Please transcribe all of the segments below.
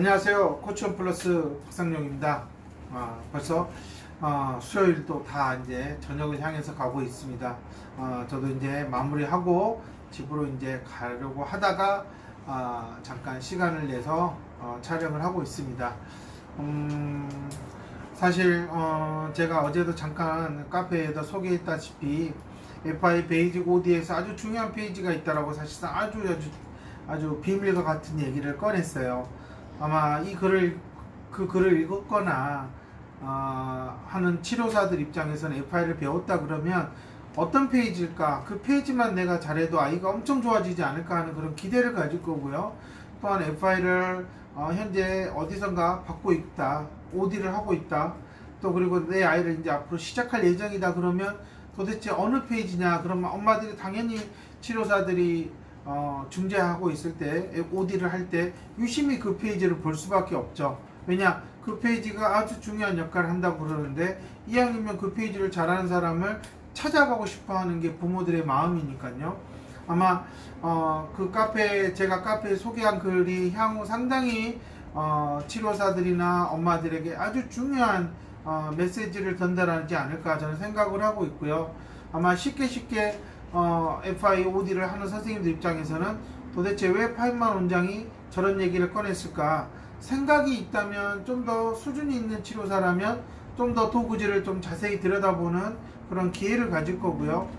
안녕하세요. 코치원 플러스 박상용입니다. 벌써 수요일도 다 이제 저녁을 향해서 가고 있습니다. 저도 이제 마무리하고 집으로 이제 가려고 하다가 잠깐 시간을 내서 촬영을 하고 있습니다. 사실 제가 어제도 잠깐 카페에다 소개했다시피 FI 베이직 OD에서 아주 중요한 페이지가 있다라고 사실상 아주 비밀과 같은 얘기를 꺼냈어요. 아마 그 글을 읽었거나 하는 치료사들 입장에서는 FI를 배웠다 그러면 어떤 페이지일까, 그 페이지만 내가 잘해도 아이가 엄청 좋아지지 않을까 하는 그런 기대를 가질 거고요. 또한 FI를 현재 어디선가 받고 있다, OD를 하고 있다, 또 그리고 내 아이를 이제 앞으로 시작할 예정이다 그러면 도대체 어느 페이지냐, 그러면 엄마들이 당연히 치료사들이 중재하고 있을 때, OD를 할 때 유심히 그 페이지를 볼 수밖에 없죠. 왜냐, 그 페이지가 아주 중요한 역할을 한다고 그러는데, 이왕이면 그 페이지를 잘하는 사람을 찾아가고 싶어 하는 게 부모들의 마음이니까요. 아마 제가 카페에 소개한 글이 향후 상당히 치료사들이나 엄마들에게 아주 중요한 메시지를 전달하지 않을까 저는 생각을 하고 있고요. 아마 쉽게 FI, OD를 하는 선생님들 입장에서는 도대체 왜 파인만 원장이 저런 얘기를 꺼냈을까, 생각이 있다면, 좀 더 수준이 있는 치료사라면 좀 더 도구지를 좀 자세히 들여다보는 그런 기회를 가질 거고요.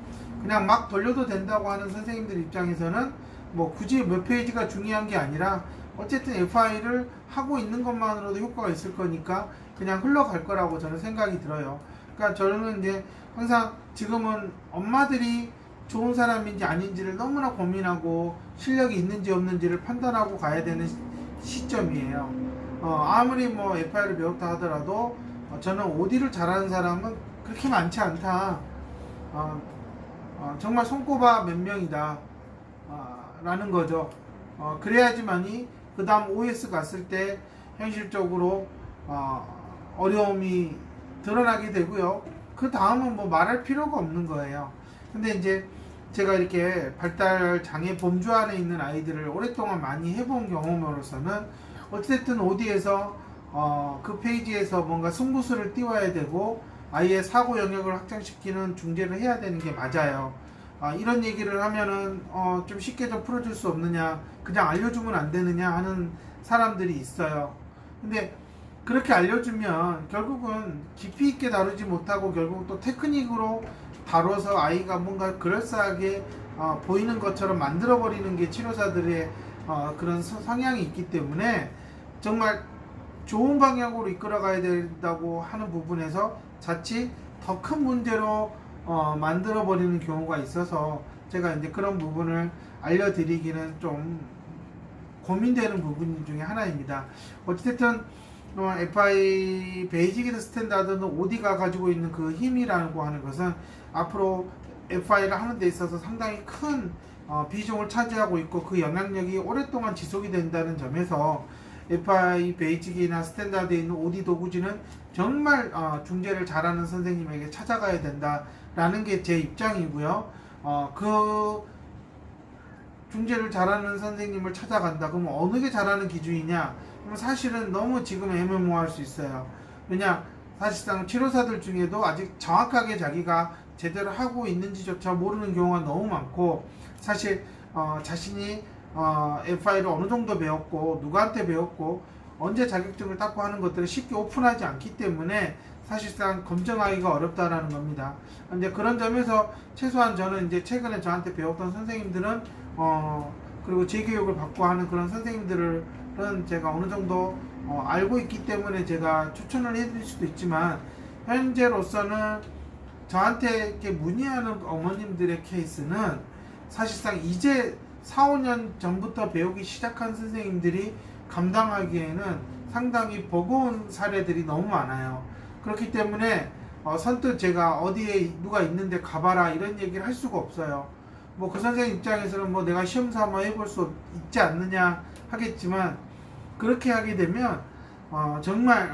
그냥 막 돌려도 된다고 하는 선생님들 입장에서는 뭐 굳이 몇 페이지가 중요한 게 아니라 어쨌든 FI를 하고 있는 것만으로도 효과가 있을 거니까 그냥 흘러갈 거라고 저는 생각이 들어요. 그러니까 저는 이제 항상 지금은 엄마들이 좋은 사람인지 아닌지를 너무나 고민하고 실력이 있는지 없는지를 판단하고 가야 되는 시점이에요. 아무리 뭐 FI를 배웠다 하더라도 저는 OD를 잘하는 사람은 그렇게 많지 않다. 정말 손꼽아 몇 명이다. 라는 거죠. 그래야지만이 그 다음 OS 갔을 때 현실적으로 어려움이 드러나게 되고요. 그 다음은 뭐 말할 필요가 없는 거예요. 근데 이제 제가 이렇게 발달 장애 범주 안에 있는 아이들을 오랫동안 많이 해본 경험으로서는 어쨌든 OD에서 그 페이지에서 뭔가 승부수를 띄워야 되고 아이의 사고 영역을 확장시키는 중재를 해야 되는 게 맞아요. 이런 얘기를 하면은 좀 쉽게 좀 풀어줄 수 없느냐, 그냥 알려주면 안 되느냐 하는 사람들이 있어요. 근데 그렇게 알려주면 결국은 깊이 있게 다루지 못하고 결국 또 테크닉으로 다뤄서 아이가 뭔가 그럴싸하게 보이는 것처럼 만들어버리는 게 치료사들의 그런 성향이 있기 때문에 정말 좋은 방향으로 이끌어가야 된다고 하는 부분에서 자칫 더 큰 문제로 만들어버리는 경우가 있어서 제가 이제 그런 부분을 알려드리기는 좀 고민되는 부분 중에 하나입니다. 어쨌든 FI 베이직이든 스탠다드는 OD가 가지고 있는 그 힘이라고 하는 것은 앞으로 FI를 하는 데 있어서 상당히 큰 비중을 차지하고 있고 그 영향력이 오랫동안 지속이 된다는 점에서 FI 베이직이나 스탠다드에 있는 OD 도구지는 정말 중재를 잘하는 선생님에게 찾아가야 된다라는 게 제 입장이고요. 그 중재를 잘하는 선생님을 찾아간다. 그럼 어느 게 잘하는 기준이냐? 그럼 사실은 너무 지금 애매모호할 수 있어요. 왜냐, 사실상 치료사들 중에도 아직 정확하게 자기가 제대로 하고 있는지조차 모르는 경우가 너무 많고, 사실 자신이 FI를 어느 정도 배웠고 누구한테 배웠고 언제 자격증을 땄고 하는 것들을 쉽게 오픈하지 않기 때문에 사실상 검증하기가 어렵다라는 겁니다. 근데 그런 점에서 최소한 저는 이제 최근에 저한테 배웠던 선생님들은 그리고 재교육을 받고 하는 그런 선생님들은 제가 어느 정도 알고 있기 때문에 제가 추천을 해드릴 수도 있지만, 현재로서는 저한테 이렇게 문의하는 어머님들의 케이스는 사실상 이제 4, 5년 전부터 배우기 시작한 선생님들이 감당하기에는 상당히 버거운 사례들이 너무 많아요. 그렇기 때문에 선뜻 제가 어디에 누가 있는데 가봐라 이런 얘기를 할 수가 없어요. 뭐 그 선생님 입장에서는 뭐 내가 시험 삼아 해볼 수 있지 않느냐 하겠지만, 그렇게 하게 되면 정말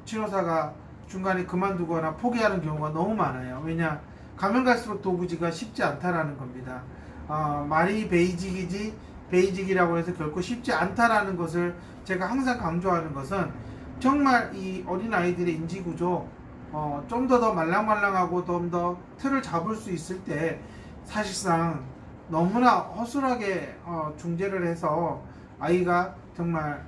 치료사가 중간에 그만두거나 포기하는 경우가 너무 많아요. 왜냐, 가면 갈수록 도구지가 쉽지 않다라는 겁니다. 말이 베이직이지 베이직이라고 해서 결코 쉽지 않다라는 것을 제가 항상 강조하는 것은 정말 이 어린 아이들의 인지 구조 좀 더 말랑말랑하고 좀 더 틀을 잡을 수 있을 때 사실상 너무나 허술하게 중재를 해서 아이가 정말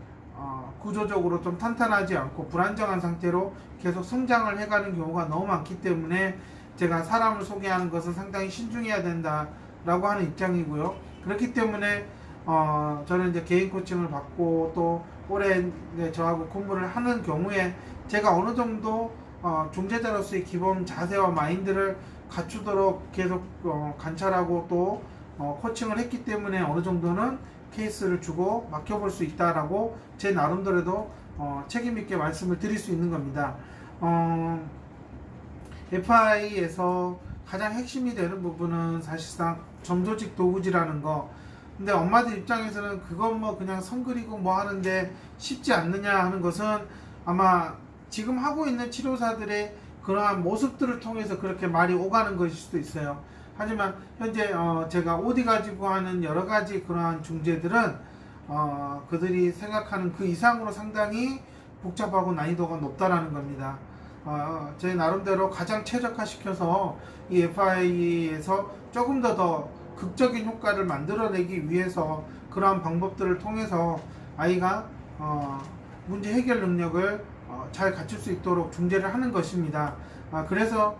구조적으로 좀 탄탄하지 않고 불안정한 상태로 계속 성장을 해가는 경우가 너무 많기 때문에 제가 사람을 소개하는 것은 상당히 신중해야 된다라고 하는 입장이고요. 그렇기 때문에 저는 이제 개인 코칭을 받고 또 오래 저하고 근무를 하는 경우에 제가 어느 정도 중재자로서의 기본 자세와 마인드를 갖추도록 계속 관찰하고 또 코칭을 했기 때문에 어느 정도는 케이스를 주고 맡겨볼 수 있다라고 제 나름대로도 책임있게 말씀을 드릴 수 있는 겁니다. FI에서 가장 핵심이 되는 부분은 사실상 점조직 도구지라는 거. 근데 엄마들 입장에서는 그건 뭐 그냥 선 그리고 뭐 하는데 쉽지 않느냐 하는 것은 아마 지금 하고 있는 치료사들의 그러한 모습들을 통해서 그렇게 말이 오가는 것일 수도 있어요. 하지만 현재 제가 OD 가지고 하는 여러 가지 그러한 중재들은 그들이 생각하는 그 이상으로 상당히 복잡하고 난이도가 높다라는 겁니다. 제 나름대로 가장 최적화시켜서 이 FI에서 조금 더 극적인 효과를 만들어내기 위해서 그러한 방법들을 통해서 아이가 문제 해결 능력을 잘 갖출 수 있도록 중재를 하는 것입니다. 그래서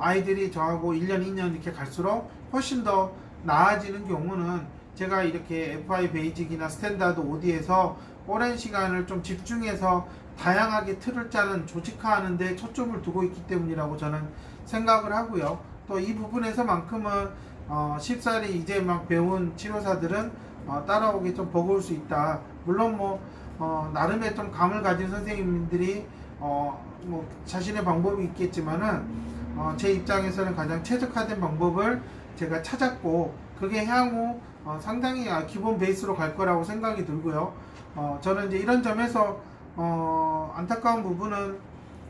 아이들이 저하고 1년, 2년 이렇게 갈수록 훨씬 더 나아지는 경우는 제가 이렇게 FI 베이직이나 스탠다드 OD에서 오랜 시간을 좀 집중해서 다양하게 틀을 짜는 조직화하는 데 초점을 두고 있기 때문이라고 저는 생각을 하고요. 또 이 부분에서만큼은 쉽사리 이제 막 배운 치료사들은 따라오기 좀 버거울 수 있다. 물론 나름의 좀 감을 가진 선생님들이 뭐 자신의 방법이 있겠지만은 제 입장에서는 가장 최적화된 방법을 제가 찾았고 그게 향후 상당히 기본 베이스로 갈 거라고 생각이 들고요. 저는 이제 이런 점에서 안타까운 부분은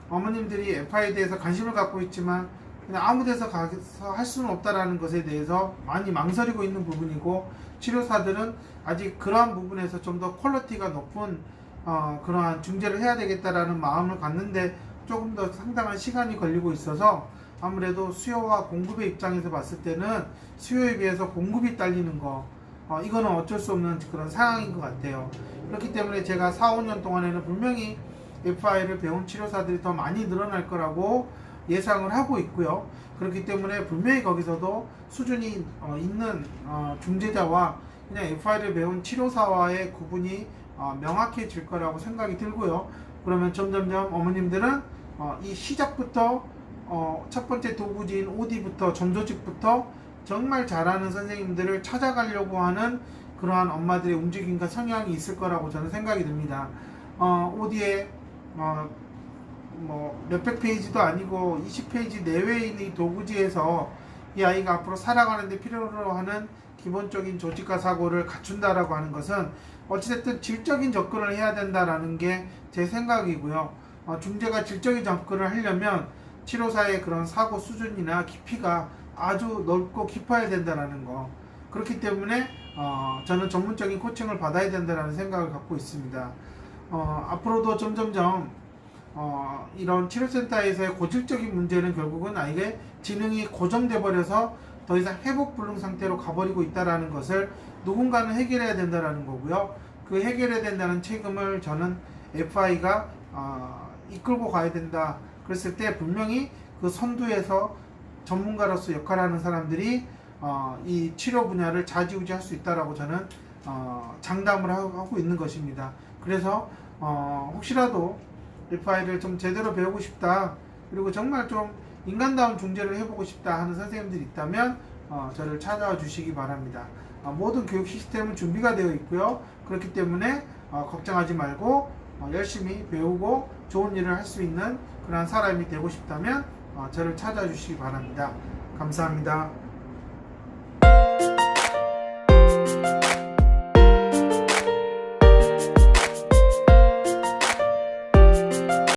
어머님들이 FI에 대해서 관심을 갖고 있지만 그냥 아무 데서 가서 할 수는 없다라는 것에 대해서 많이 망설이고 있는 부분이고 치료사들은 아직 그러한 부분에서 좀 더 퀄리티가 높은 그러한 중재를 해야 되겠다라는 마음을 갖는데 조금 더 상당한 시간이 걸리고 있어서 아무래도 수요와 공급의 입장에서 봤을 때는 수요에 비해서 공급이 딸리는 거 이거는 어쩔 수 없는 그런 상황인 것 같아요. 그렇기 때문에 제가 4, 5년 동안에는 분명히 FI를 배운 치료사들이 더 많이 늘어날 거라고 예상을 하고 있고요. 그렇기 때문에 분명히 거기서도 수준이 있는 중재자와 그냥 FI를 배운 치료사와의 구분이 명확해질 거라고 생각이 들고요. 그러면 점점점 어머님들은 이 시작부터 첫 번째 도구지인 OD부터 점조직부터 정말 잘하는 선생님들을 찾아가려고 하는 그러한 엄마들의 움직임과 성향이 있을 거라고 저는 생각이 듭니다. OD에 몇백 페이지도 아니고 20페이지 내외에 있는 이 도구지에서 이 아이가 앞으로 살아가는데 필요로 하는 기본적인 조직과 사고를 갖춘다라고 하는 것은 어찌됐든 질적인 접근을 해야 된다라는 게 제 생각이고요. 중재가 질적인 접근을 하려면 치료사의 그런 사고 수준이나 깊이가 아주 넓고 깊어야 된다라는 거. 그렇기 때문에 저는 전문적인 코칭을 받아야 된다라는 생각을 갖고 있습니다. 앞으로도 점점점 이런 치료센터에서의 고질적인 문제는 결국은 아이의 지능이 고정돼 버려서 더 이상 회복 불능 상태로 가버리고 있다라는 것을 누군가는 해결해야 된다라는 거고요. 그 해결해야 된다는 책임을 저는 FI가 이끌고 가야 된다. 그랬을 때 분명히 그 선두에서 전문가로서 역할하는 사람들이 이 치료 분야를 좌지우지할 수 있다라고 저는 장담을 하고 있는 것입니다. 그래서 혹시라도 FI를 좀 제대로 배우고 싶다, 그리고 정말 좀 인간다운 중재를 해보고 싶다 하는 선생님들이 있다면 저를 찾아와 주시기 바랍니다. 모든 교육 시스템은 준비가 되어 있고요. 그렇기 때문에 걱정하지 말고 열심히 배우고 좋은 일을 할 수 있는 그런 사람이 되고 싶다면 저를 찾아주시기 바랍니다. 감사합니다.